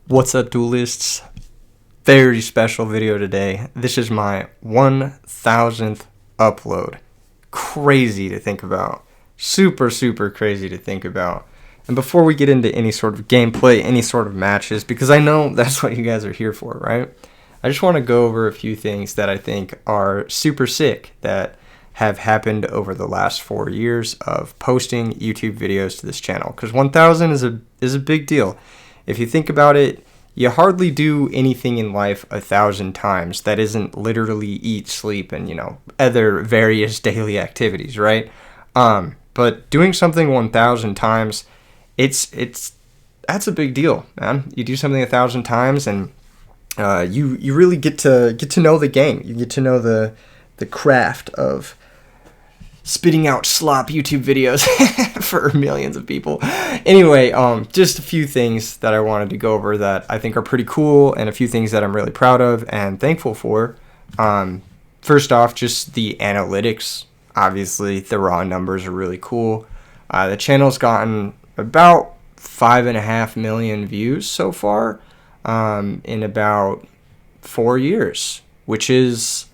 What's up, duelists? Very special video today. This is my 1000th upload. Crazy to think about. Super crazy to think about. And before we get into any sort of gameplay, any sort of matches, because I know that's what you guys are here for, right? I just want to go over a few things that I think are super sick that have happened over the last 4 years of posting YouTube videos to this channel. Because 1000 is a big deal. If you think about it, you hardly do anything in life 1,000 times that isn't literally eat, sleep, and other various daily activities, right? But doing something 1,000 times, that's a big deal, man. You do something 1,000 times, and you really get to know the game. You get to know the craft of spitting out slop YouTube videos for millions of people. Anyway, just a few things that I wanted to go over that I think are pretty cool, and a few things that I'm really proud of and thankful for. First off, just the analytics. Obviously, the raw numbers are really cool. The channel's gotten about 5.5 million views so far in about 4 years, which is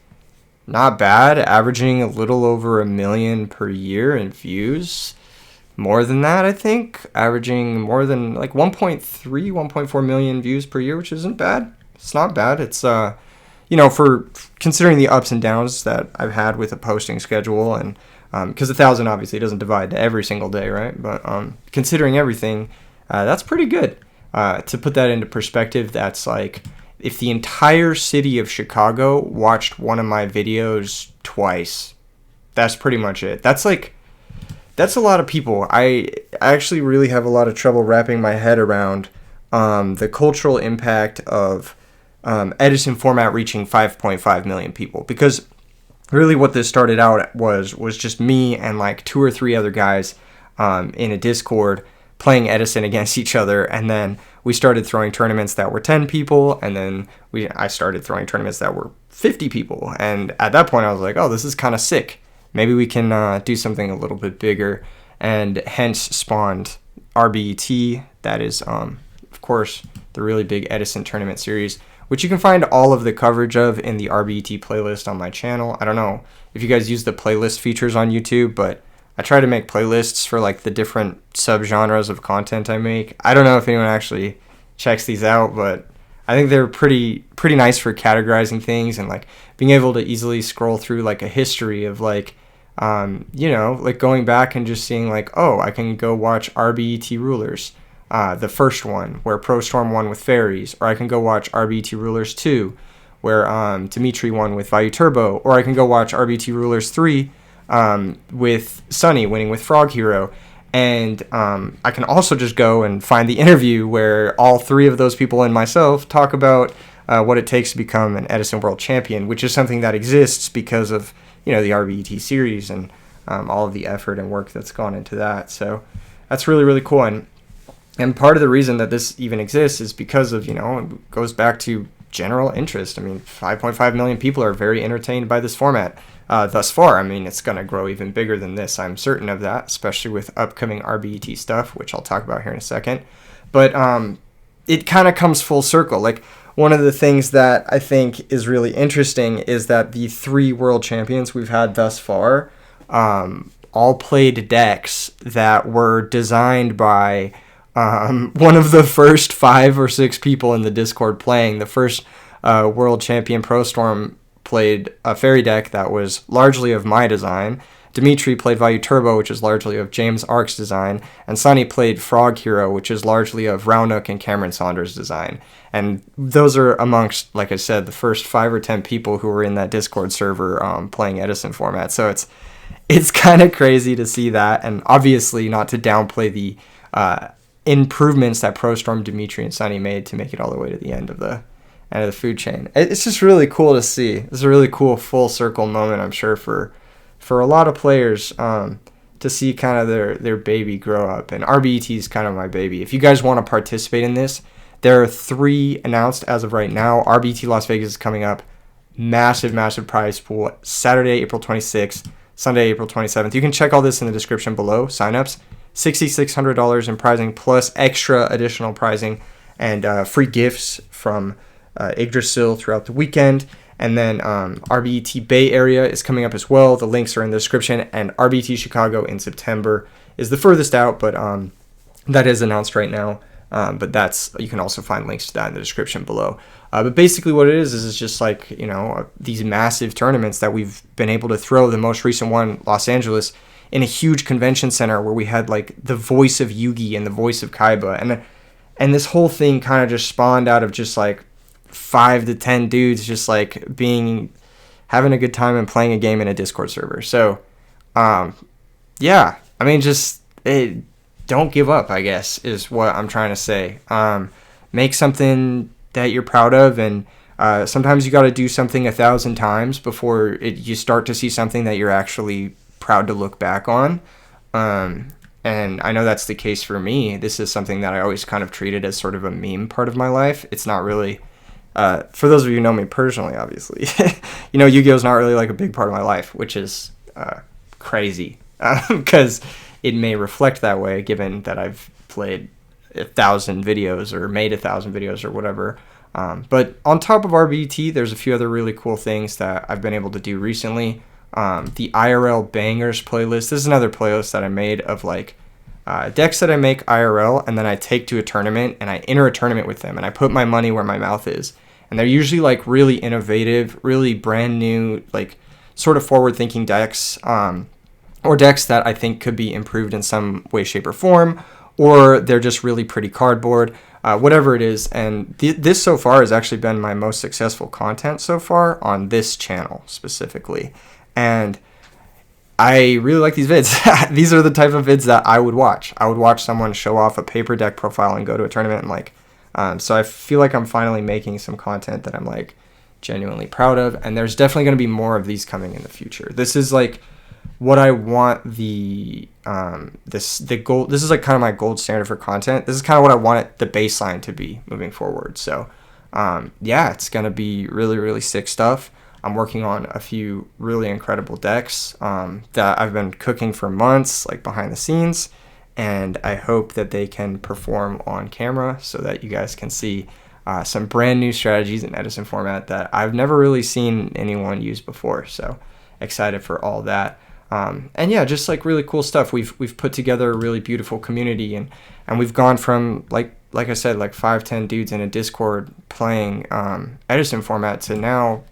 not bad, averaging a little over 1 million per year in views. More than that, I think, averaging more than like 1.3, 1.4 million views per year, which isn't bad. It's not bad. It's, for considering the ups and downs that I've had with a posting schedule, and because 1,000 obviously doesn't divide to every single day, right? But considering everything, that's pretty good. To put that into perspective, that's like if the entire city of Chicago watched one of my videos twice. That's pretty much it. That's a lot of people. I actually really have a lot of trouble wrapping my head around the cultural impact of Edison format reaching 5.5 million people, because really what this started out was just me and like 2 or 3 other guys in a Discord playing Edison against each other, and then we started throwing tournaments that were 10 people, and then I started throwing tournaments that were 50 people, and at that point I was like, oh, this is kind of sick. Maybe we can do something a little bit bigger, and hence spawned RBET. That is, of course, the really big Edison tournament series, which you can find all of the coverage of in the RBET playlist on my channel. I don't know if you guys use the playlist features on YouTube, but I try to make playlists for like the different subgenres of content I make. I don't know if anyone actually checks these out, but I think they're pretty nice for categorizing things and like being able to easily scroll through like a history of like, like going back and just seeing like, oh, I can go watch RBET Rulers, the first one where Pro Storm won with Fairies, or I can go watch RBET Rulers 2 where Dimitri won with Vayu Turbo, or I can go watch RBET Rulers 3 with Sunny winning with Frog Hero. And I can also just go and find the interview where all 3 of those people and myself talk about what it takes to become an Edison World Champion, which is something that exists because of the RBET series and all of the effort and work that's gone into that. So that's really cool. And part of the reason that this even exists is because of, it goes back to general interest. I mean, 5.5 million people are very entertained by this format thus far. I mean, it's going to grow even bigger than this. I'm certain of that, especially with upcoming RBET stuff, which I'll talk about here in a second. But it kind of comes full circle. Like, one of the things that I think is really interesting is that the 3 world champions we've had thus far all played decks that were designed by one of the first 5 or 6 people in the Discord playing. The first world champion, Pro Storm, played a fairy deck that was largely of my design. Dimitri played Vayu Turbo, which is largely of James Ark's design, and Sunny played Frog Hero, which is largely of Raunook and Cameron Saunders' design. And those are amongst, like I said, the first 5 or 10 people who were in that Discord server playing Edison format. So it's kind of crazy to see that, and obviously not to downplay the improvements that Pro Storm, Dimitri, and Sunny made to make it all the way to the end of the food chain. It's just really cool to see. It's a really cool full circle moment, I'm sure, for a lot of players to see kind of their baby grow up. And RBET is kind of my baby. If you guys want to participate in this, there are 3 announced as of right now. RBET Las Vegas is coming up. Massive prize pool. Saturday, April 26th. Sunday, April 27th. You can check all this in the description below. Signups. $6,600 in prizing plus extra additional prizing and free gifts from Yggdrasil throughout the weekend. And then RBET Bay Area is coming up as well. The links are in the description. And RBET Chicago in September is the furthest out, but that is announced right now. But you can also find links to that in the description below. But basically what it is it's just like, these massive tournaments that we've been able to throw. The most recent one, Los Angeles, in a huge convention center where we had like the voice of Yugi and the voice of Kaiba. And this whole thing kind of just spawned out of just like 5 to 10 dudes just like having a good time and playing a game in a Discord server. So, yeah, I mean, don't give up, I guess, is what I'm trying to say. Make something that you're proud of, and sometimes you got to do something 1,000 times before you start to see something that you're actually proud to look back on. And I know that's the case for me. This is something that I always kind of treated as sort of a meme part of my life. It's not really, for those of you who know me personally, obviously, Yu-Gi-Oh is not really like a big part of my life, which is crazy, because it may reflect that way given that I've played 1,000 videos or made 1,000 videos or whatever. But on top of RBT, there's a few other really cool things that I've been able to do recently. The IRL Bangers playlist. This is another playlist that I made of like decks that I make IRL and then I take to a tournament and I enter a tournament with them and I put my money where my mouth is. And they're usually like really innovative, really brand new, like sort of forward-thinking decks, or decks that I think could be improved in some way, shape, or form, or they're just really pretty cardboard, whatever it is. And this so far has actually been my most successful content so far on this channel specifically. And I really like these vids. These are the type of vids that I would watch. I would watch someone show off a paper deck profile and go to a tournament and like, so I feel like I'm finally making some content that I'm like genuinely proud of. And there's definitely going to be more of these coming in the future. This is like what I want the gold. This is like kind of my gold standard for content. This is kind of what I want the baseline to be moving forward. So, yeah, it's going to be really, really sick stuff. I'm working on a few really incredible decks that I've been cooking for months, like behind the scenes, and I hope that they can perform on camera so that you guys can see some brand new strategies in Edison format that I've never really seen anyone use before. So excited for all that. And yeah, just like really cool stuff. We've put together a really beautiful community, and we've gone from like I said, like 5-10 dudes in a Discord playing Edison format to now.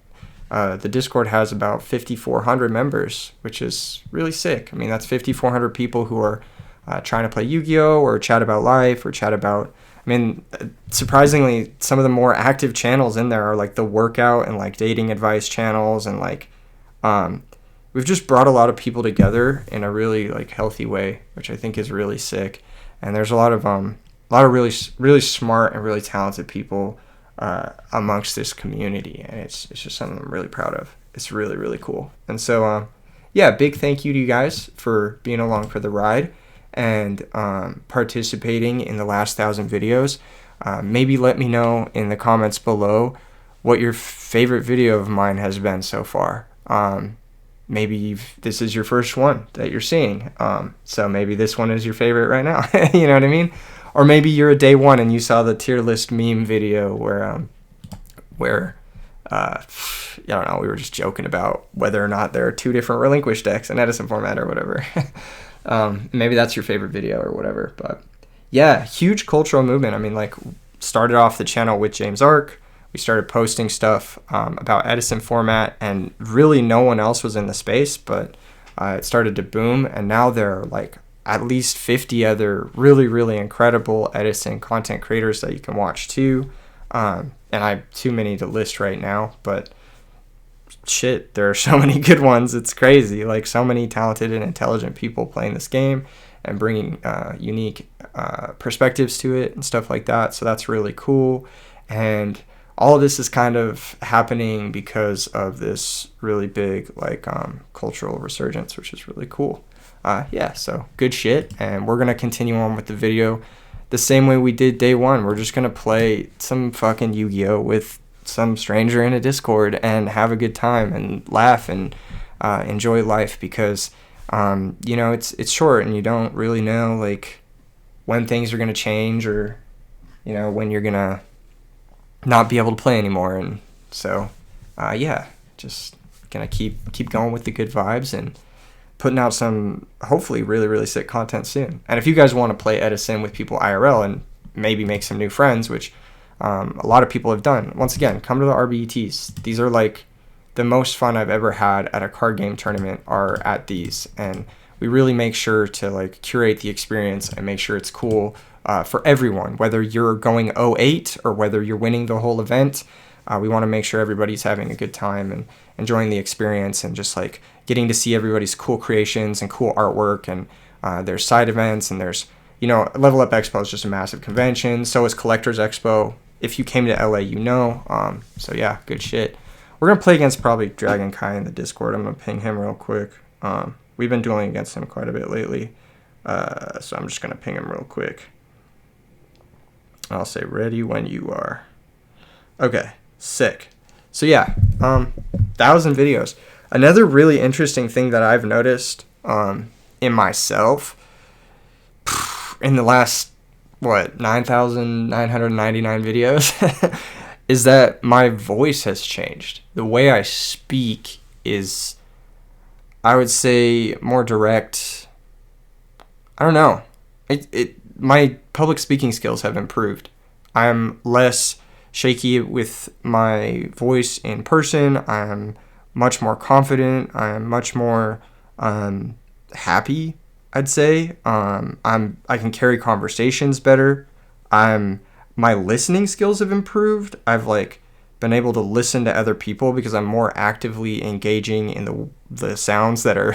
The Discord has about 5,400 members, which is really sick. I mean, that's 5,400 people who are trying to play Yu-Gi-Oh! Or chat about life or chat about... I mean, surprisingly, some of the more active channels in there are like the workout and like dating advice channels, and like we've just brought a lot of people together in a really like healthy way, which I think is really sick. And there's a lot of really really smart and really talented people amongst this community, and it's just something I'm really proud of. It's really, really cool. And so yeah, big thank you to you guys for being along for the ride and participating in the last 1,000 videos. Maybe let me know in the comments below what your favorite video of mine has been so far. Maybe this is your first one that you're seeing, so maybe this one is your favorite right now. You know what I mean? Or maybe you're a day one and you saw the tier list meme video where I don't know, we were just joking about whether or not there are 2 different relinquish decks in Edison format or whatever. Maybe that's your favorite video or whatever. But yeah, huge cultural movement. I mean, like, started off the channel with James Ark. We started posting stuff about Edison format, and really no one else was in the space, but it started to boom, and now there are like at least 50 other really, really incredible Edison content creators that you can watch too. And I have too many to list right now, but shit, there are so many good ones. It's crazy. Like, so many talented and intelligent people playing this game and bringing unique perspectives to it and stuff like that. So that's really cool. And all of this is kind of happening because of this really big like cultural resurgence, which is really cool. Yeah, so good shit, and we're gonna continue on with the video the same way we did day one. We're just gonna play some fucking Yu-Gi-Oh with some stranger in a Discord and have a good time and laugh and enjoy life, because it's short and you don't really know like when things are gonna change, or when you're gonna not be able to play anymore. And so, yeah, just gonna keep going with the good vibes and putting out some hopefully really, really sick content soon. And if you guys want to play Edison with people IRL and maybe make some new friends, which a lot of people have done, once again, come to the RBETs. These are like the most fun I've ever had at a card game tournament are at these, and we really make sure to like curate the experience and make sure it's cool for everyone, whether you're going 08 or whether you're winning the whole event. We want to make sure everybody's having a good time and enjoying the experience and just like getting to see everybody's cool creations and cool artwork. And there's side events, and there's, Level Up Expo is just a massive convention. So is Collectors Expo. If you came to LA, so yeah, good shit. We're going to play against probably Dragon Kai in the Discord. I'm going to ping him real quick. We've been dueling against him quite a bit lately. So I'm just going to ping him real quick. I'll say ready when you are. Okay, sick. So yeah, 1,000 videos. Another really interesting thing that I've noticed in myself in the last, 9,999 videos is that my voice has changed. The way I speak is, I would say, more direct. I don't know. My public speaking skills have improved. I'm less shaky with my voice in person. I'm much more confident. I'm much more happy, I'd say. I can carry conversations better. My listening skills have improved. I've been able to listen to other people because I'm more actively engaging in the sounds that are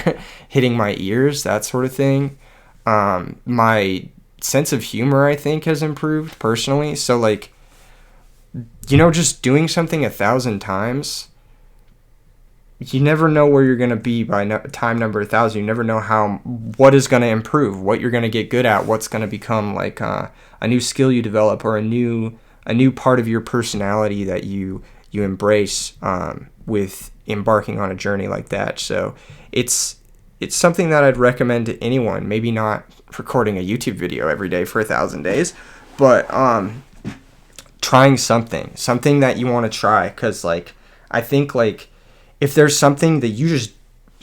hitting my ears, that sort of thing. My sense of humor, I think, has improved personally. So just doing something 1,000 times, you never know where you're going to be by time number 1,000. You never know what is going to improve, what you're going to get good at, what's going to become a new skill you develop, or a new part of your personality that you embrace with embarking on a journey like that. So it's something that I'd recommend to anyone. Maybe not recording a YouTube video every day for 1,000 days, but trying something that you want to try. Because I think if there's something that you just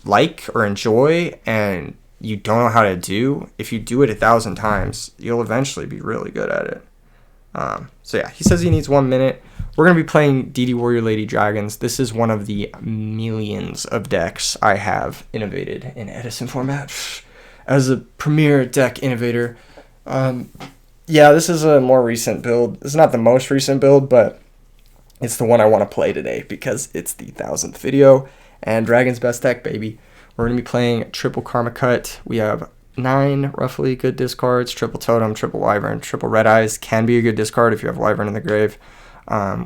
like or enjoy and you don't know how to do, if you do it 1,000 times, you'll eventually be really good at it. So yeah, he says he needs 1 minute. We're going to be playing DD Warrior Lady Dragons. This is one of the millions of decks I have innovated in Edison format as a premier deck innovator. Yeah, this is a more recent build. It's not the most recent build, but it's the one I want to play today because it's the 1,000th video. And Dragon's Best deck, baby. We're going to be playing triple Karma Cut. We have 9 roughly good discards. Triple Totem, triple Wyvern, triple Red Eyes can be a good discard if you have Wyvern in the grave.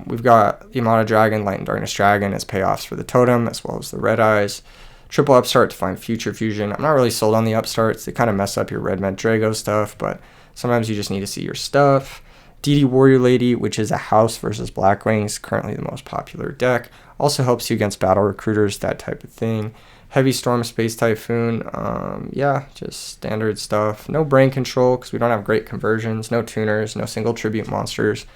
We've got Yamato Dragon, Light and Darkness Dragon as payoffs for the Totem, as well as the Red Eyes. Triple Upstart to find Future Fusion. I'm not really sold on the Upstarts. They kind of mess up your Red Med Drago stuff, but sometimes you just need to see your stuff. DD Warrior Lady, which is a House versus Blackwings, currently the most popular deck. Also helps you against battle recruiters, that type of thing. Heavy Storm, Space Typhoon, yeah, just standard stuff. No brain control because we don't have great conversions. No tuners, no single tribute monsters.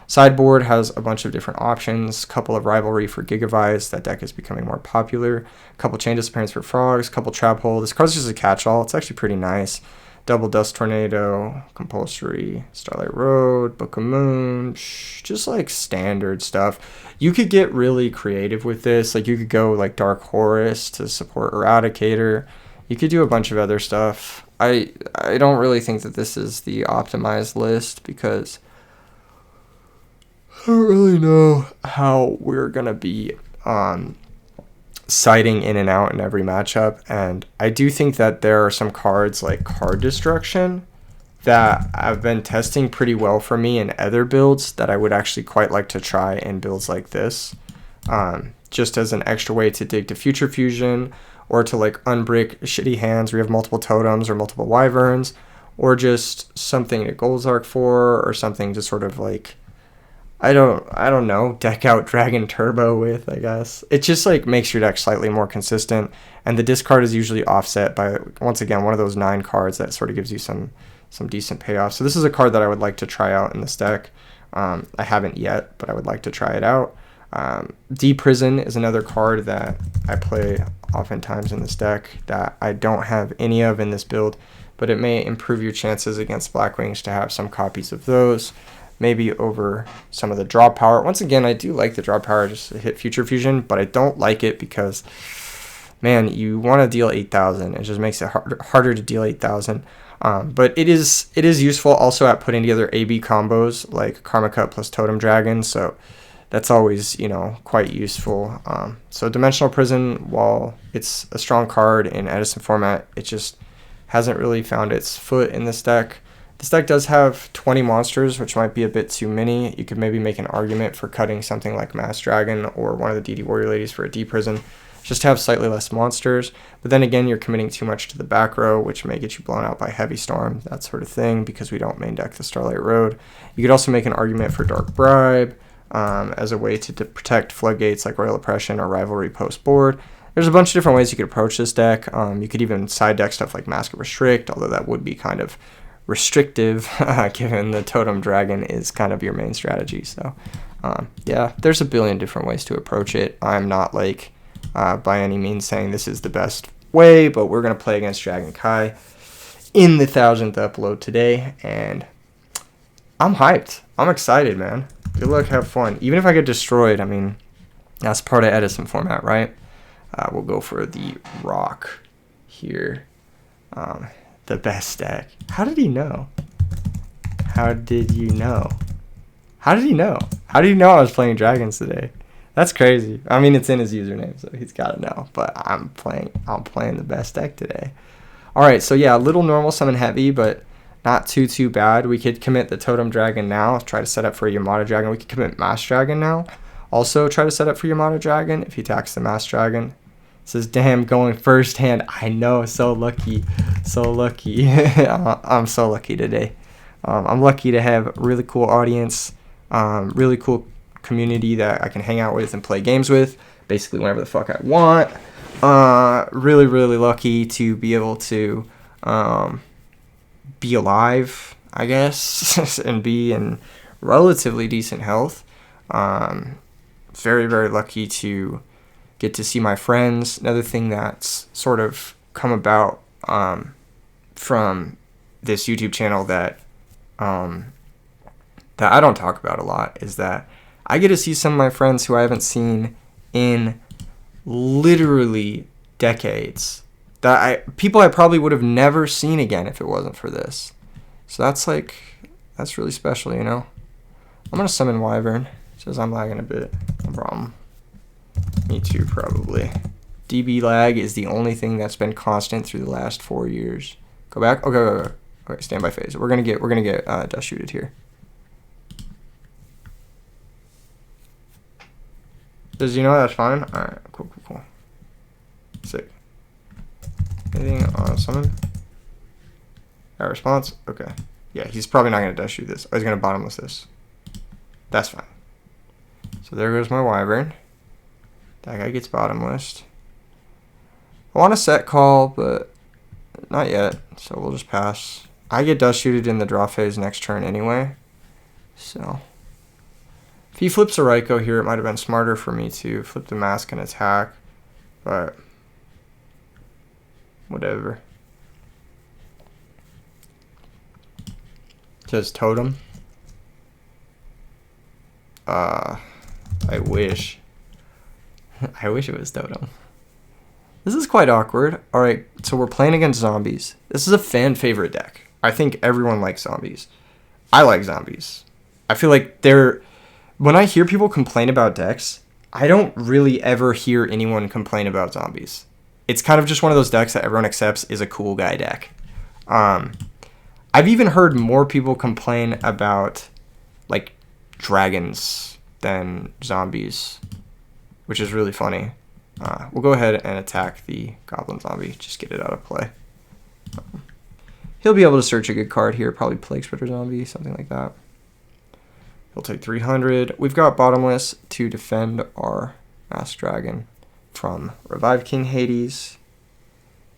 Sideboard has a bunch of different options. Couple of Rivalry for Gigavice. That deck is becoming more popular. Couple Chain Disappearance for Frogs. Couple Trap Hole. This card's just a catch-all. It's actually pretty nice. Double Dust Tornado, Compulsory, Starlight Road, Book of Moon, just standard stuff. You could get really creative with this. You could go Dark Horus to support Eradicator. You could do a bunch of other stuff. I don't really think that this is the optimized list because I don't really know how we're going to be sighting in and out in every matchup, and I do think that there are some cards like Card Destruction that have been testing pretty well for me in other builds that I would actually quite like to try in builds like this, just as an extra way to dig to Future Fusion, or to unbrick shitty hands where you have multiple totems or multiple wyverns, or just something to Golzark for, or something to sort of I don't know, deck out Dragon Turbo with, I guess. It just makes your deck slightly more consistent, and the discard is usually offset by, once again, one of those 9 cards that sort of gives you some some decent payoff. So this is a card that I would like to try out in this deck. I haven't yet, but I would like to try it out. D-Prison is another card that I play oftentimes in this deck that I don't have any of in this build, but it may improve your chances against Blackwings to have some copies of those, maybe over some of the draw power. Once again, I do like the draw power just to hit Future Fusion, but I don't like it because, man, you want to deal 8,000. It just makes it harder to deal 8,000. But it is useful also at putting together AB combos like Karma Cut plus Totem Dragon, so that's always, quite useful. So Dimensional Prison, while it's a strong card in Edison format, it just hasn't really found its foot in this deck. This deck does have 20 monsters, which might be a bit too many. You could maybe make an argument for cutting something like Mass Dragon or one of the DD Warrior Ladies for a D-Prison, just to have slightly less monsters. But then again, you're committing too much to the back row, which may get you blown out by Heavy Storm, that sort of thing, because we don't main deck the Starlight Road. You could also make an argument for Dark Bribe as a way to protect floodgates like Royal Oppression or Rivalry post-board. There's a bunch of different ways you could approach this deck. You could even side deck stuff like Mask of Restrict, although that would be kind of restrictive given the Totem Dragon is kind of your main strategy. So yeah, there's a billion different ways to approach it. I'm not like by any means saying this is the best way, but we're going to play against Dragon Kai in the 1000th upload today, and I'm hyped. I'm excited, man. Good luck, have fun. Even if I get destroyed, I mean, that's part of Edison format, right? We'll go for the Rock here. The best deck. How did he know? How did you know? How did he know? How did he know I was playing dragons today? That's crazy. I mean, it's in his username, so he's got to know. But I'm playing the best deck today. All right, so yeah, a little normal summon heavy, but not too bad. We could commit the Totem Dragon now, try to set up for a Yamato Dragon. We could commit Mass Dragon now. Also try to set up for Yamato Dragon if he attacks the Mass Dragon. It says, damn, going first hand. I know, so lucky. So lucky. I'm so lucky today. I'm lucky to have a really cool audience, really cool community that I can hang out with and play games with, basically whenever the fuck I want. Really lucky to be able to be alive, I guess, and be in relatively decent health. Very lucky to get to see my friends. Another thing that's sort of come about from this YouTube channel that I don't talk about a lot is that I get to see some of my friends who I haven't seen in literally decades. People I probably would have never seen again if it wasn't for this. So that's really special, I'm gonna summon Wyvern. Says I'm lagging a bit. No problem. Me too, probably. DB lag is the only thing that's been constant through the last 4 years. Go back. Okay. Standby phase. We're gonna get dust shooted here. Does you know that's fine? All right. Cool. Sick. Anything on summon? That response. Okay. Yeah, he's probably not gonna dust shoot this. Oh, he's gonna bottomless this. That's fine. So there goes my Wyvern. That guy gets bottomless. I want a set call, but not yet, so we'll just pass. I get dust shooted in the draw phase next turn anyway, so if he flips a Raikou here, it might have been smarter for me to flip the mask and attack, but whatever. Just Totem. I wish. I wish it was Totem. This is quite awkward. Alright, so we're playing against zombies. This is a fan favorite deck. I think everyone likes zombies. I like zombies. I feel like when I hear people complain about decks, I don't really ever hear anyone complain about zombies. It's kind of just one of those decks that everyone accepts is a cool guy deck. I've even heard more people complain about like dragons than zombies, which is really funny. We'll go ahead and attack the Goblin Zombie. Just get it out of play. He'll be able to search a good card here. Probably Plague Spreader Zombie, something like that. He'll take 300. We've got Bottomless to defend our Masked Dragon from Revive King Hades,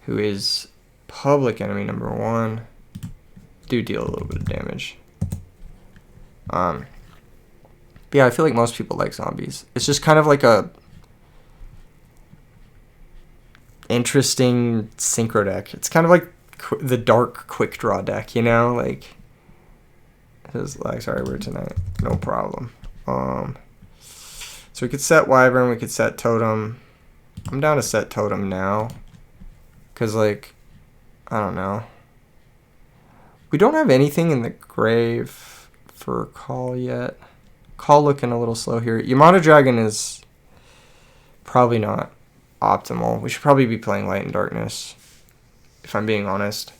who is public enemy number 1. do deal a little bit of damage. But yeah, I feel like most people like zombies. It's just kind of like a interesting synchro deck. It's kind of like the dark quick draw deck, you know? Like, his lag, sorry, we're tonight. No problem. So we could set Wyvern, we could set Totem. I'm down to set Totem now. Because, like, I don't know. We don't have anything in the grave for Call yet. Call looking a little slow here. Yamato Dragon is probably not optimal. We should probably be playing Light and Darkness, if I'm being honest.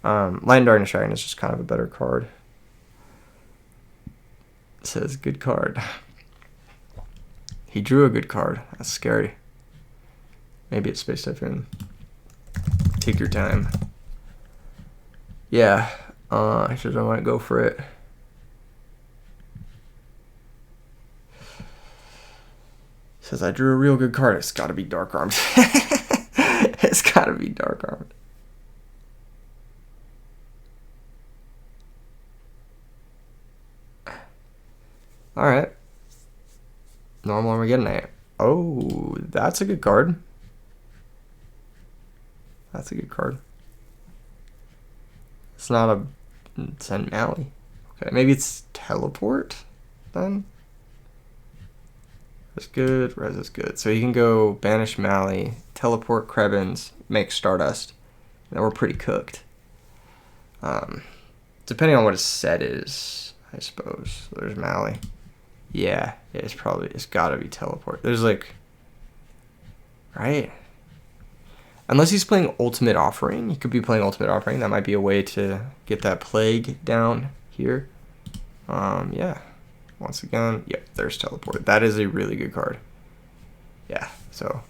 Light and Darkness Dragon is just kind of a better card. It says good card. He drew a good card. That's scary. Maybe it's Space Typhoon. Take your time. Yeah, I should I might go for it. Says I drew a real good card. It's got to be Dark Armed. It's got to be Dark Armed. All right. Normal Armageddonite. Oh, that's a good card. That's a good card. It's not a Send Mally. Okay, maybe it's Teleport then. That's good. Res is good. So you can go Banish Mally, Teleport Krebins, make Stardust. And then we're pretty cooked. Depending on what his set is, I suppose. So there's Mally. Yeah, it's gotta be Teleport. There's like, right? Unless he's playing Ultimate Offering. He could be playing Ultimate Offering. That might be a way to get that Plague down here. Yeah. Once again, yep, there's Teleport. That is a really good card. Yeah, so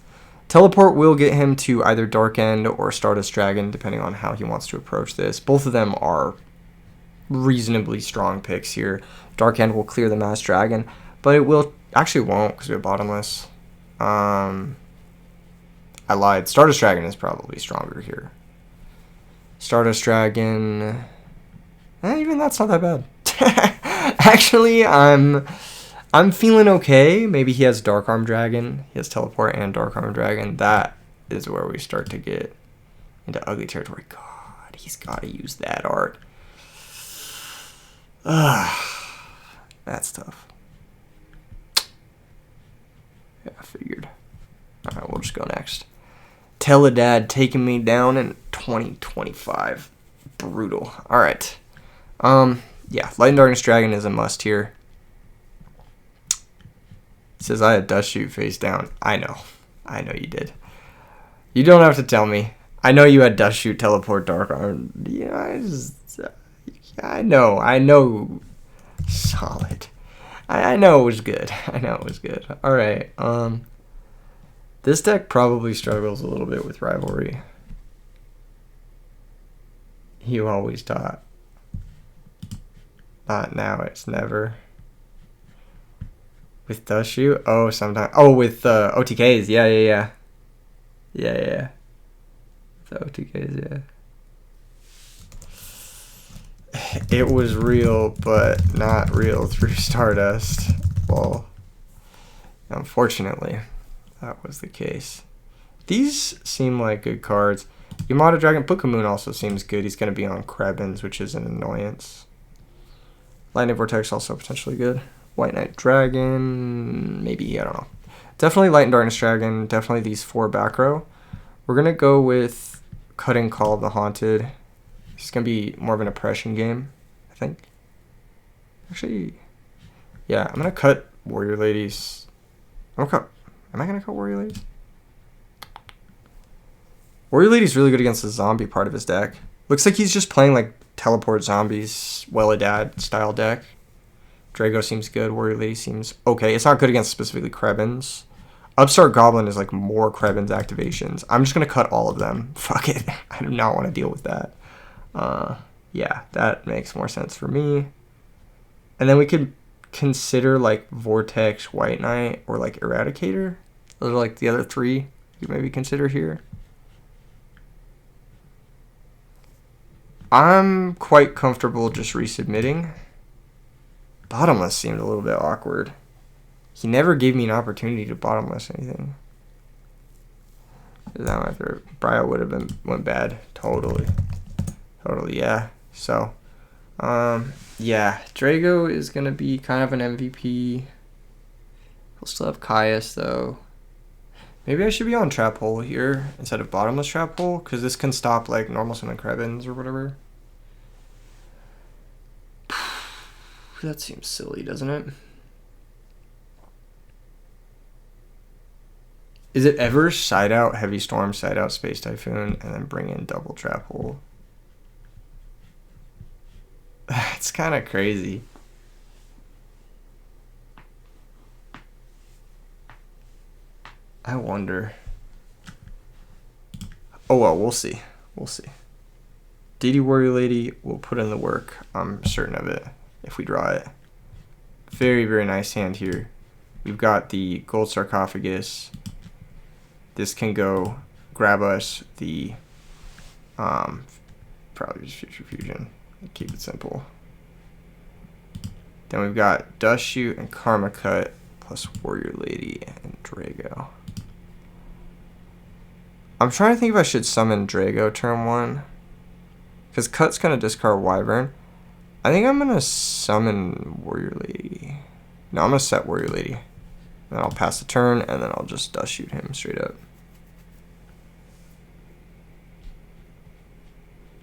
Teleport will get him to either Dark End or Stardust Dragon, depending on how he wants to approach this. Both of them are reasonably strong picks here. Dark End will clear the Mass Dragon, but it will actually won't because we have Bottomless. I lied. Stardust Dragon is probably stronger here. Stardust Dragon, even that's not that bad. Actually, I'm feeling okay. Maybe he has Dark Arm Dragon. He has Teleport and Dark Arm Dragon. That is where we start to get into ugly territory. God, he's got to use that art. That's tough. Yeah, I figured. All right, we'll just go next. Teledad taking me down in 2025. Brutal. All right. Yeah, Light and Darkness Dragon is a must here. It says I had Dust Shoot face down. I know you did. You don't have to tell me. I know you had Dust Shoot, Teleport, Dark Arm. Yeah, I know. Solid. I know it was good. All right. This deck probably struggles a little bit with Rivalry. You always taught. Not now, it's never. With Dust Shoot? Oh, sometimes. Oh, with OTKs. Yeah. The OTKs, yeah. It was real, but not real through Stardust. Well, unfortunately, that was the case. These seem like good cards. Yamato Dragon Pukamoon also seems good. He's going to be on Krebins, which is an annoyance. Lightning Vortex also potentially good. White Knight Dragon, maybe, I don't know. Definitely Light and Darkness Dragon, definitely these 4 back row. We're going to go with Cutting Call of the Haunted. It's going to be more of an oppression game, I think. Actually, yeah, I'm going to cut Warrior Ladies. Am I going to cut Warrior Ladies? Warrior Lady's really good against the zombie part of his deck. Looks like he's just playing like Teleport Zombies, Welladad style deck. Drago seems good. Warrior Lady seems okay. It's not good against specifically Krebins. Upstart Goblin is like more Krebins activations. I'm just going to cut all of them. Fuck it. I do not want to deal with that. Yeah, that makes more sense for me. And then we could consider like Vortex, White Knight, or like Eradicator. Those are like the other 3 you maybe consider here. I'm quite comfortable just resubmitting. Bottomless seemed a little bit awkward. He never gave me an opportunity to bottomless anything. That my favorite. Bryo would have went bad. Totally, yeah. So, yeah, Drago is gonna be kind of an MVP. We'll still have Caius though. Maybe I should be on trap hole here instead of bottomless trap hole, because this can stop like normal summon Krebins or whatever. That seems silly, doesn't it? Is it ever side out Heavy Storm, side out Space Typhoon, and then bring in double trap hole? It's kind of crazy. I wonder. Oh well, we'll see. We'll see. DD Warrior Lady will put in the work. I'm certain of it if we draw it. Very, very nice hand here. We've got the Gold Sarcophagus. This can go grab us the probably just Future Fusion. Keep it simple. Then we've got Dust Shoot and Karma Cut plus Warrior Lady and Drago. I'm trying to think if I should summon Drago turn 1. Because Cut's going to discard Wyvern. I think I'm going to summon Warrior Lady. No, I'm going to set Warrior Lady. Then I'll pass the turn, and then I'll just Dust Shoot him straight up.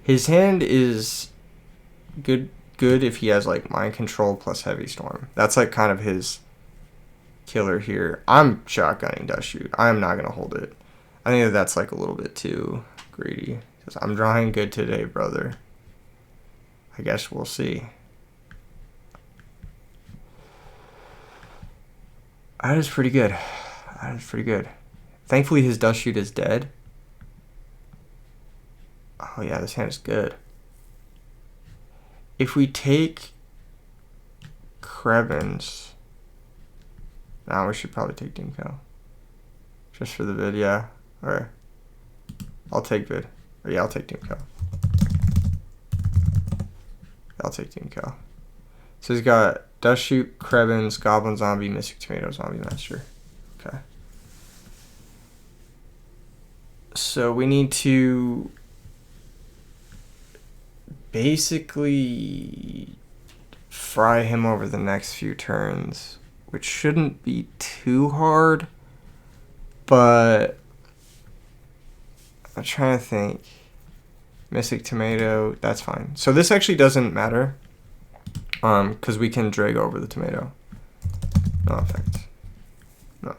His hand is good if he has like Mind Control plus Heavy Storm. That's like kind of his killer here. I'm shotgunning Dust Shoot. I'm not going to hold it. I think that's like a little bit too greedy. Because I'm drawing good today, brother. I guess we'll see. That is pretty good. That is pretty good. Thankfully, his Dust Shoot is dead. Oh, yeah, this hand is good. If we take Krebins... Nah, we should probably take Doomco. Just for the vid, yeah. Alright. I'll take vid. Or yeah, I'll take Doomco. I'll take Doomco. So he's got Dust Shoot, Krebins, Goblin Zombie, Mystic Tomato, Zombie Master. Okay. So we need to basically fry him over the next few turns, which shouldn't be too hard, but I'm trying to think. Mystic Tomato, that's fine. So this actually doesn't matter, because we can drag over the tomato. No effect. No.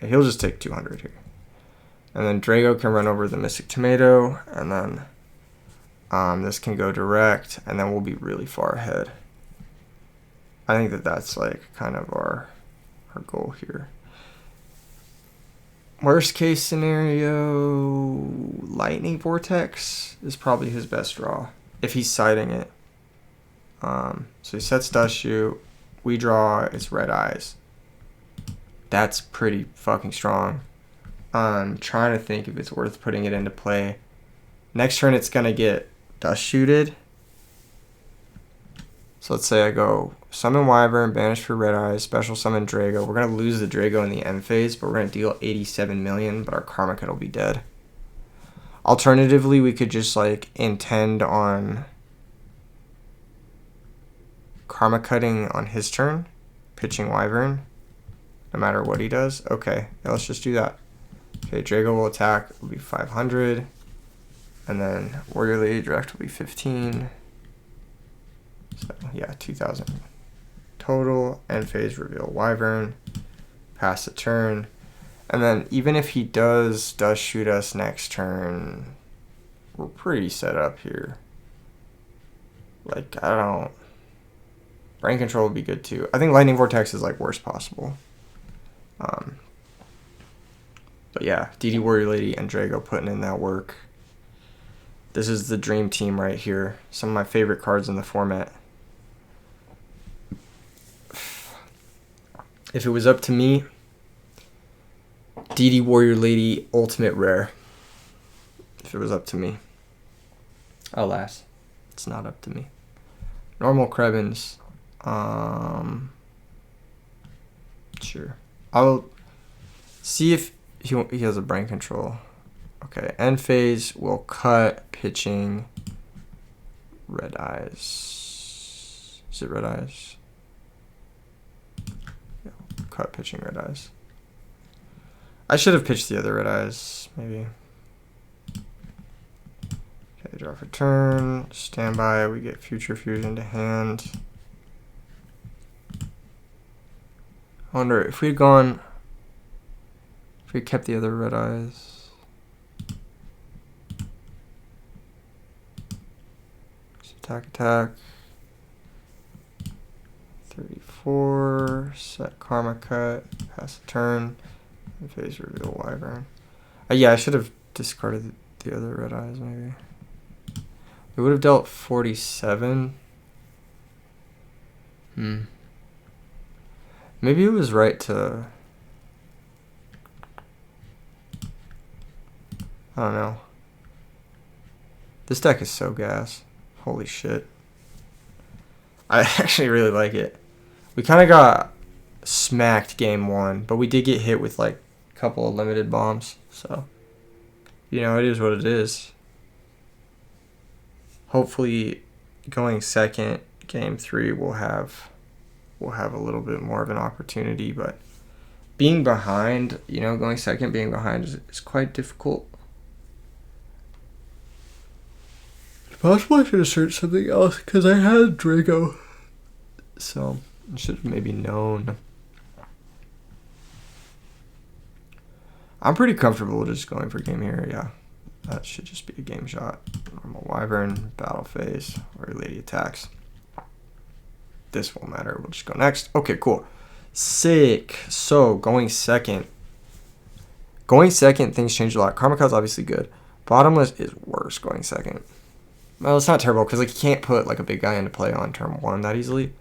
He'll just take 200 here. And then Drago can run over the Mystic Tomato, and then this can go direct, and then we'll be really far ahead. I think that's like kind of our goal here. Worst case scenario, Lightning Vortex is probably his best draw if he's siding it. So he sets Dust Shoot, we draw, it's Red Eyes. That's pretty fucking strong. I'm trying to think if it's worth putting it into play. Next turn it's gonna get Dust Shooted. So let's say I go summon Wyvern, banish for Red Eyes, special summon Drago. We're going to lose the Drago in the end phase, but we're going to deal 87 million, but our Karma Cut will be dead. Alternatively, we could just like intend on Karma Cutting on his turn, pitching Wyvern, no matter what he does. Okay, yeah, let's just do that. Okay, Drago will attack, will be 500, and then Warrior Lady Direct will be 15. So yeah, 2,000 total. End phase, reveal Wyvern, pass the turn, and then even if he does shoot us next turn, we're pretty set up here. Like, I don't... Brain Control would be good too. I think Lightning Vortex is like worst possible. But yeah, DD Warrior Lady and Drago putting in that work. This is the dream team right here. Some of my favorite cards in the format. If it was up to me, DD Warrior Lady Ultimate Rare. If it was up to me. Alas. It's not up to me. Normal Krebins. Sure. I'll see if he has a brain control. Okay, end phase will cut pitching red eyes. Is it red eyes? Yeah, cut pitching red eyes. I should have pitched the other red eyes, maybe. Okay, draw for turn. Standby. We get future fusion to hand. I wonder if we'd gone. If we kept the other red eyes. Attack. 34. Set karma cut. Pass the turn. And phase reveal wyvern. Yeah, I should have discarded the other red eyes maybe. We would have dealt 47. Maybe it was right to. I don't know. This deck is so gas. Holy shit. I actually really like it. We kind of got smacked game 1, but we did get hit with like a couple of limited bombs. So, you know, it is what it is. Hopefully going second, game 3, we'll have a little bit more of an opportunity, but being behind, you know, going second, being behind is quite difficult. Possibly I should have searched something else because I had Drago. So I should have maybe known. I'm pretty comfortable just going for game here, yeah. That should just be a game shot. Normal wyvern, battle phase, or lady attacks. This won't matter, we'll just go next. Okay, cool. Sick. So going second. Going second, things change a lot. Karma cut's obviously good. Bottomless is worse going second. Well, it's not terrible because like you can't put like a big guy into play on turn 1 that easily.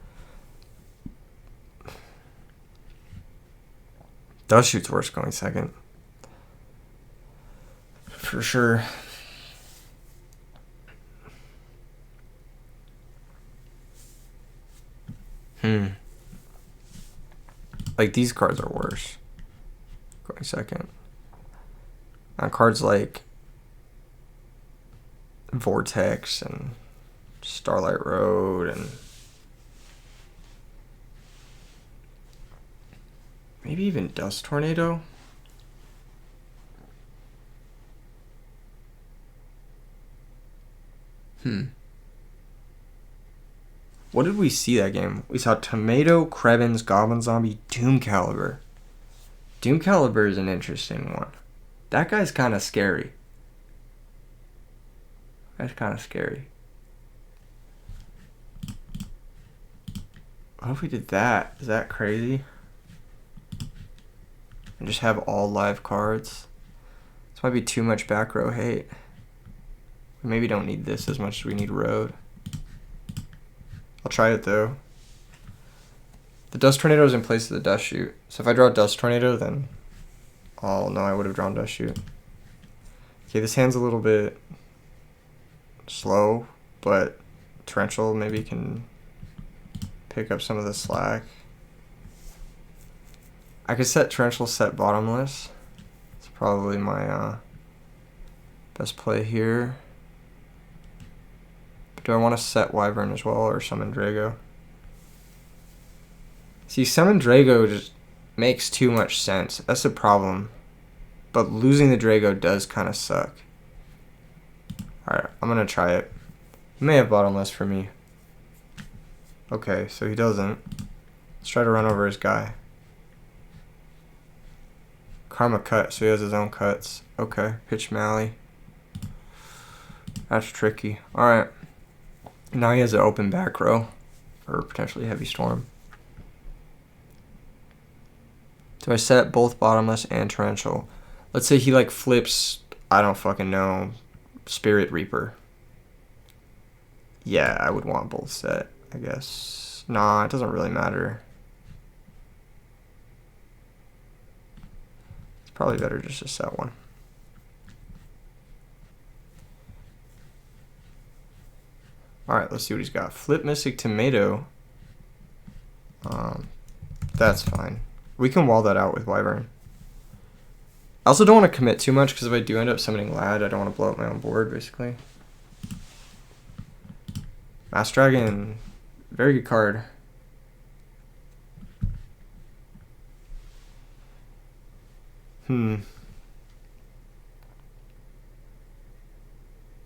Dust shoot's worse going second. For sure. Like these cards are worse going second. On cards like Vortex and Starlight Road and maybe even Dust Tornado. What did we see that game? We saw Tomato, Krebins, Goblin Zombie, Doom Caliber. Doom Caliber is an interesting one. That guy's kind of scary. That's kind of scary. What if we did that? Is that crazy? And just have all live cards? This might be too much back row hate. We maybe don't need this as much as we need road. I'll try it though. The Dust Tornado is in place of the Dust Shoot. So if I draw Dust Tornado, then oh no, I would have drawn Dust Shoot. Okay, this hand's a little bit slow, but Torrential maybe can pick up some of the slack. I could set Torrential, set Bottomless. It's probably my best play here. But do I want to set Wyvern as well or summon Drago? See, summon Drago just makes too much sense. That's the problem. But losing the Drago does kind of suck. Alright, I'm going to try it. He may have Bottomless for me. Okay, so he doesn't. Let's try to run over his guy. Karma cut, so he has his own cuts. Okay, pitch Mally. That's tricky. Alright. Now he has an open back row. Or potentially Heavy Storm. Do I set both Bottomless and Torrential? Let's say he like flips, I don't fucking know, Spirit Reaper. Yeah, I would want both set, I guess. Nah, it doesn't really matter. It's probably better just to set one. let's see what he's got. Flip Mystic Tomato. That's fine. We can wall that out with Wyvern. I also don't want to commit too much, because if I do end up summoning Lad, I don't want to blow up my own board, basically. Master Dragon. Very good card.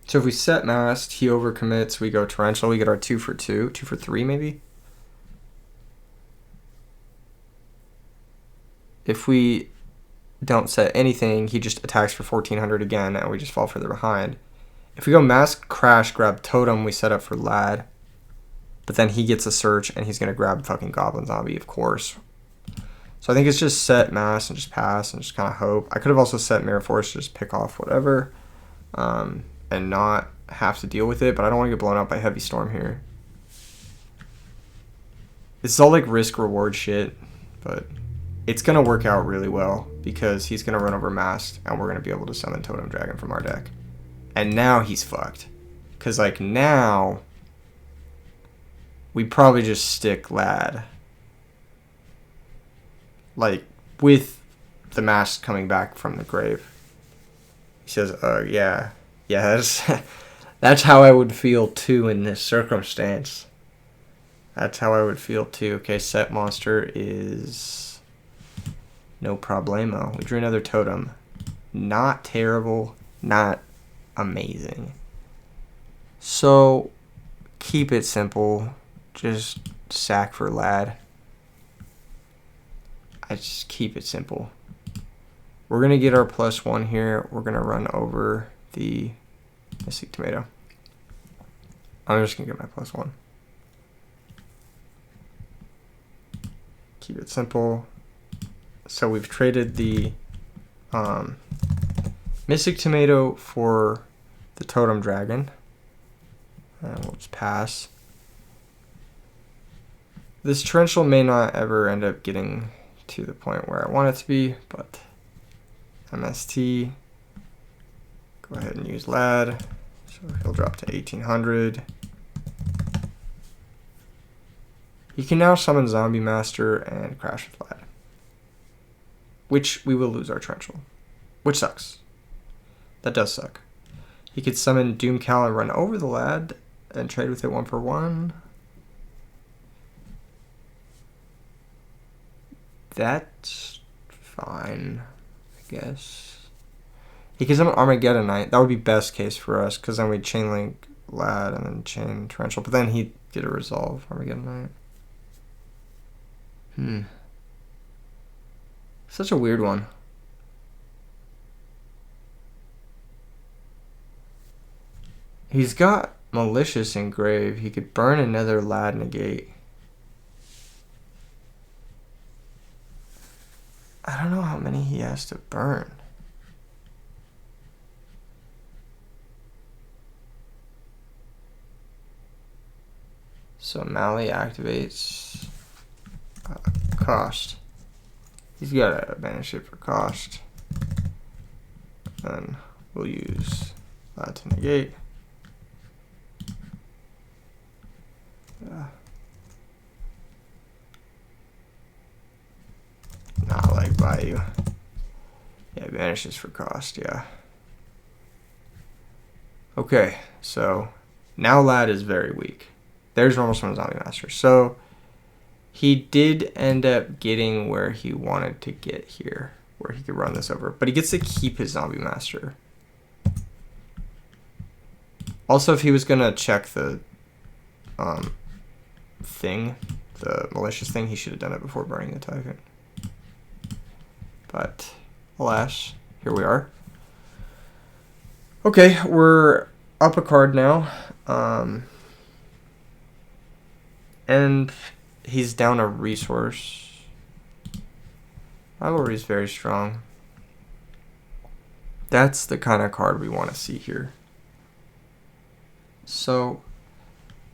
So if we set Mast, he overcommits, we go Torrential, we get our 2 for 2. 2 for 3, maybe? If we don't set anything, he just attacks for 1400 again, and we just fall further behind. If we go Mask, Crash, grab Totem, we set up for Lad. But then he gets a search, and he's going to grab fucking Goblin Zombie, of course. So I think it's just set Mass and just pass and just kind of hope. I could have also set Mirror Force to just pick off whatever. And not have to deal with it, but I don't want to get blown up by Heavy Storm here. This is all like risk-reward shit, but it's going to work out really well because he's going to run over Masked, and we're going to be able to summon Totem Dragon from our deck. And now he's fucked. Because, like, now we probably just stick Lad. Like, with the Mask coming back from the grave. He says, yeah. Yeah, that's how I would feel too in this circumstance. That's how I would feel too. Okay, set monster is no problemo. We drew another totem. Not terrible, not amazing. So, keep it simple. Just sack for Lad. I just keep it simple. We're going to get our +1 here. We're going to run over the Mystic Tomato. I'm just going to get my +1. Keep it simple. So we've traded the Mystic Tomato for the Totem Dragon. And we'll just pass. This Torrential may not ever end up getting to the point where I want it to be, but MST. Go ahead and use Lad. So he'll drop to 1800. He can now summon Zombie Master and Crash with Lad. Which we will lose our Torrential. Which sucks. That does suck. He could summon Doomcal and run over the Lad and trade with it 1 for 1. That's fine, I guess. He could summon Armageddon Knight. That would be best case for us, because then we'd chain link Lad and then chain Torrential. But then he'd get a resolve Armageddon Knight. Such a weird one. He's got Malicious Engrave. He could burn another Lad negate. I don't know how many he has to burn. So Mally activates cost. He's got to banish it for cost. Then we'll use that to negate. Not like Bayou. Yeah, banishes for cost, yeah. Okay, so now Lad is very weak. There's normal summon Zombie Master. So he did end up getting where he wanted to get here, where he could run this over. But he gets to keep his Zombie Master. Also, if he was going to check the thing, the malicious thing, he should have done it before burning the Typhon. But alas, here we are. Okay, we're up a card now. And he's down a resource. Rivalry is very strong. That's the kind of card we want to see here. So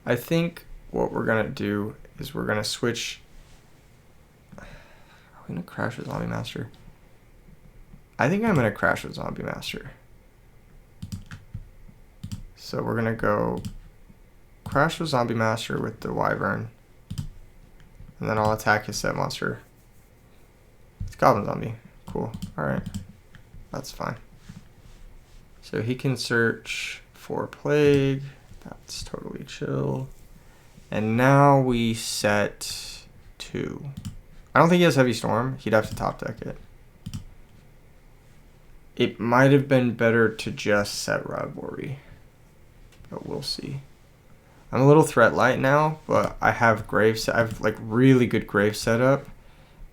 I think what we're going to do is we're going to switch. I'm going to crash with Zombie Master. I think I'm going to crash with Zombie Master. So we're going to go crash with Zombie Master with the Wyvern. And then I'll attack his set monster. It's Goblin Zombie. Cool. Alright. That's fine. So he can search for Plague. That's totally chill. And now we set 2. I don't think he has Heavy Storm. He'd have to top deck it. It might have been better to just set Rivalry. But we'll see. I'm a little threat light now, but I have Graves. I have like really good Grave setup.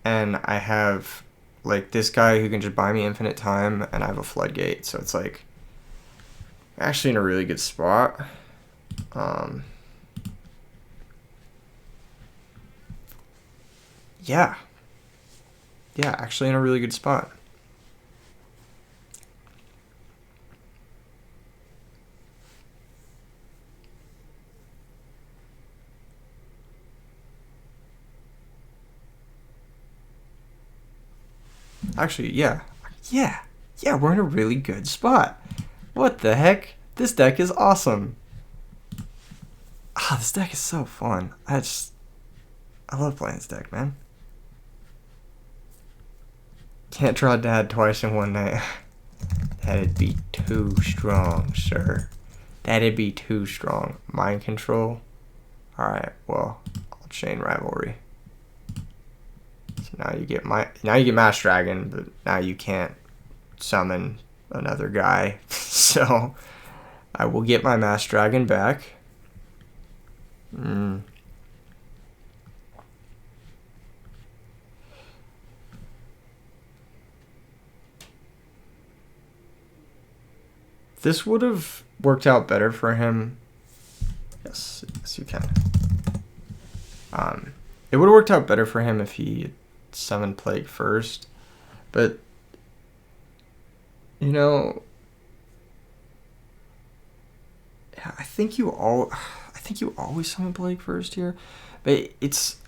And I have like this guy who can just buy me infinite time, and I have a Floodgate. So it's like actually in a really good spot. Yeah, actually in a really good spot. Actually, yeah, we're in a really good spot. What the heck? This deck is awesome. This deck is so fun. I love playing this deck, man. Can't draw Dad twice in one night. That'd be too strong, sir. That'd be too strong. Mind control. Alright, well, I'll chain Rivalry. So now you get Mass Dragon, but now you can't summon another guy. So I will get my Mass Dragon back. This would have worked out better for him. Yes, you can. It would have worked out better for him if he summoned Plague first, but you know, I think you always summon Plague first here, but it's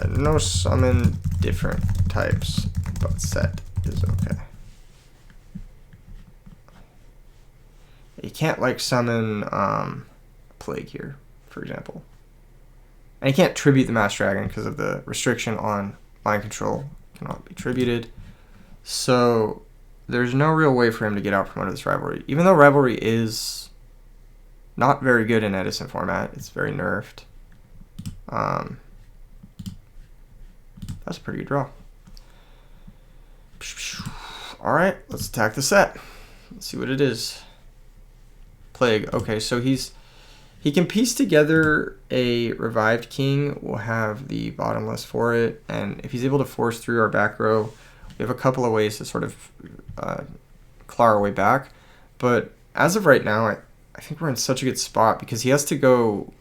no summon different types, but set is okay. You can't like summon Plague here, for example. And you can't tribute the Mass Dragon because of the restriction on mind control. Cannot be tributed. So there's no real way for him to get out from under this Rivalry. Even though Rivalry is not very good in Edison format, it's very nerfed. That's a pretty good draw. Alright, let's attack the set. Let's see what it is. Plague. Okay, so he can piece together a Revived King. We'll have the bottomless for it, and if he's able to force through our back row, we have a couple of ways to sort of claw our way back. But as of right now, I think we're in such a good spot because he has to go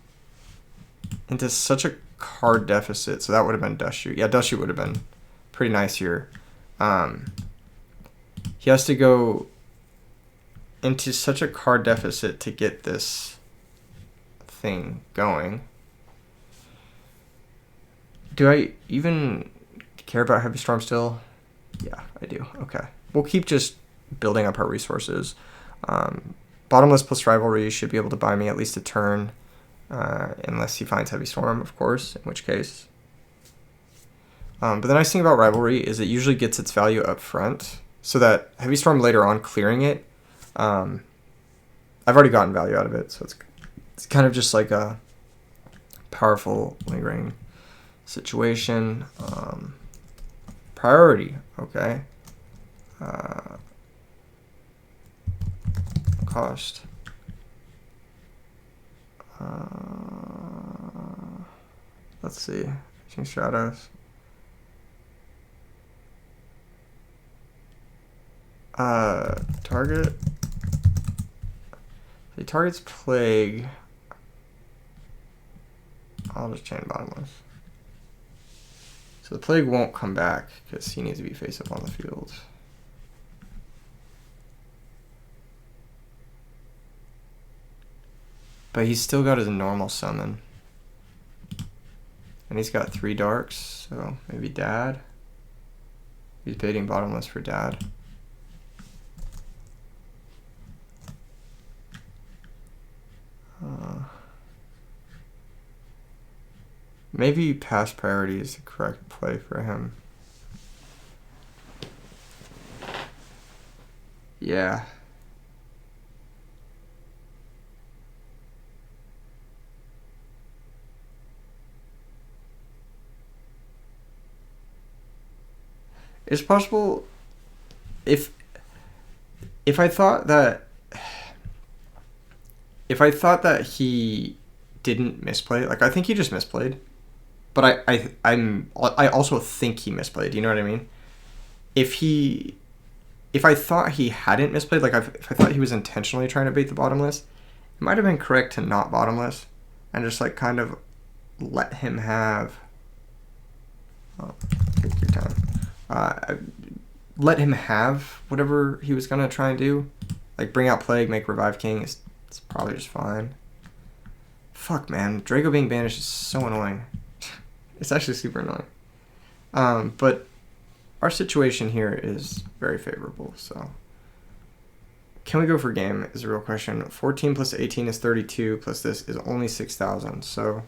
into such a card deficit. So that would have been Dust Shoot. Yeah, Dust Shoot would have been pretty nice here. He has to go into such a card deficit to get this thing going. Do I even care about Heavy Storm still? Yeah, I do. Okay. We'll keep just building up our resources. Bottomless plus Rivalry should be able to buy me at least a turn, unless he finds Heavy Storm, of course, in which case. But the nice thing about Rivalry is it usually gets its value up front, so that Heavy Storm later on clearing it, I've already gotten value out of it, so it's kind of just like a powerful lingering situation. Priority, okay. Cost. Let's see. Fishing Shadows. Target. If he targets Plague, I'll just chain Bottomless. So the Plague won't come back because he needs to be face up on the field. But he's still got his normal summon. And he's got 3 darks, so maybe Dad. He's baiting Bottomless for Dad. Maybe pass priority is the correct play for him. Yeah. It's possible if if I thought that he didn't misplay, like I think he just misplayed, but I also think he misplayed. You know what I mean? If I thought he hadn't misplayed, like if I thought he was intentionally trying to bait the bottomless, it might have been correct to not bottomless and just like kind of let him have. Oh, take your time. Let him have whatever he was gonna try and do, like bring out Plague, make Revive King. It's probably just fine. Fuck, man, Draco being banished is so annoying. It's actually super annoying. But our situation here is very favorable, so. Can we go for game is a real question. 14 plus 18 is 32, plus this is only 6,000, so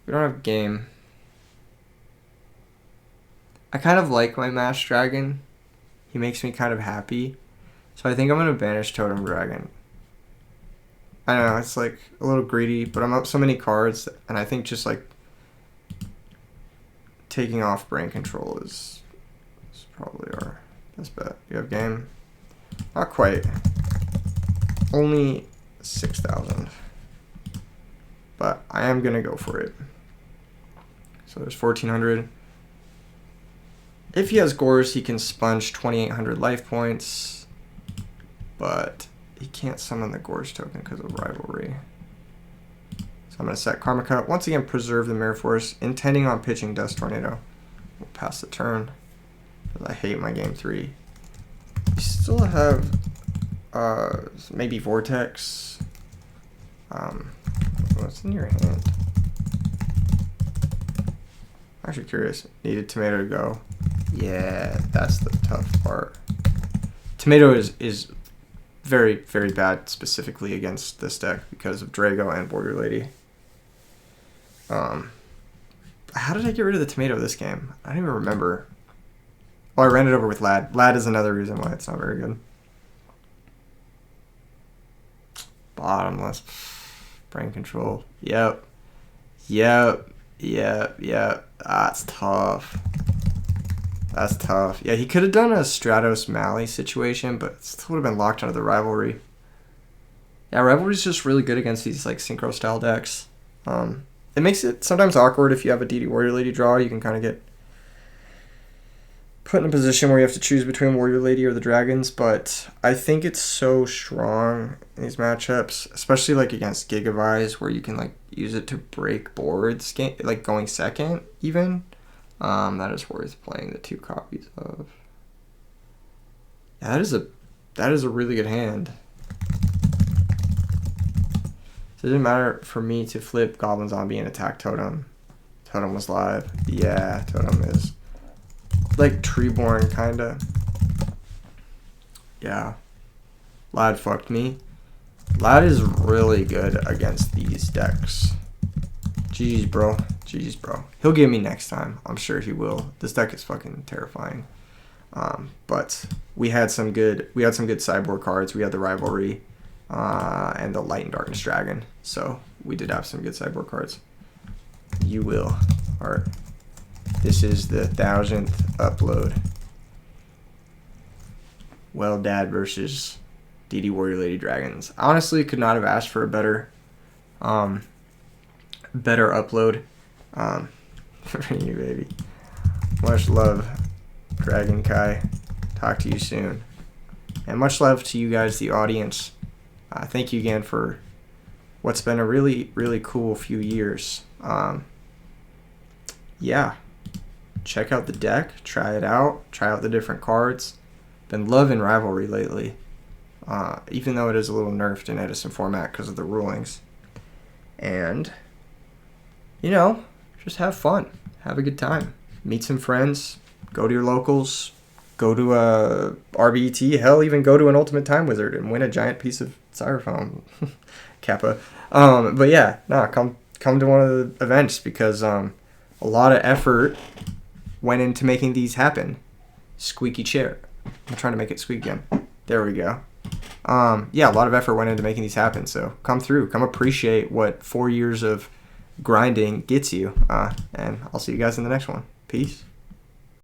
we don't have game. I kind of like my Masked Dragon. He makes me kind of happy. So I think I'm going to banish Totem Dragon. I know, it's like a little greedy, but I'm up so many cards, and I think just like taking off Brain Control is probably our best bet. You have game? Not quite. Only 6,000. But I am going to go for it. So there's 1,400. If he has Gores, he can sponge 2,800 life points. But he can't summon the Gores token because of Rivalry. So I'm going to set Karma Cut. Once again, preserve the Mirror Force, intending on pitching Dust Tornado. We'll pass the turn. Because I hate my game 3. You still have maybe Vortex. What's in your hand? I'm actually curious. Needed Tomato to go. Yeah, that's the tough part. Tomato is very, very bad specifically against this deck because of Drago and Warrior Lady. How did I get rid of the Tomato this game? I don't even remember. Oh, I ran it over with Lad. Lad is another reason why it's not very good. Bottomless. Brain Control. Yep. That's tough. That's tough. Yeah, he could have done a Stratos Mally situation, but it still would have been locked under the Rivalry. Yeah, Rivalry's just really good against these like Synchro style decks. It makes it sometimes awkward if you have a DD Warrior Lady draw. You can kind of get put in a position where you have to choose between Warrior Lady or the Dragons, but I think it's so strong in these matchups, especially like against Gigavise, where you can like use it to break boards, like going second even. That is worth playing the 2 copies of. Yeah, that is a really good hand. So it didn't matter for me to flip Goblin Zombie and attack Totem. Totem was live. Yeah, Totem is like Treeborn kinda. Yeah. Lad fucked me. Lad is really good against these decks. GG's, bro. GG's, bro. He'll get me next time. I'm sure he will. This deck is fucking terrifying. But we had some good sideboard cards. We had the Rivalry and the Light and Darkness Dragon. So we did have some good sideboard cards. You will. Alright. This is the 1000th upload. Well Dad versus DD Warrior Lady Dragons. I honestly could not have asked for a better upload. For you, baby. Much love, Dragon Kai. Talk to you soon. And much love to you guys, the audience. Thank you again for what's been a really, really cool few years. Yeah. Check out the deck. Try it out. Try out the different cards. Been loving Rivalry lately. Even though it is a little nerfed in Edison format because of the rulings. And, you know, just have fun. Have a good time. Meet some friends. Go to your locals. Go to a RBET. Hell, even go to an Ultimate Time Wizard and win a giant piece of styrofoam. Kappa. But yeah, come come to one of the events because a lot of effort went into making these happen. Squeaky chair. I'm trying to make it squeak again. There we go. Yeah, a lot of effort went into making these happen. So come through. Come appreciate what 4 years of grinding gets you. And I'll see you guys in the next one. Peace.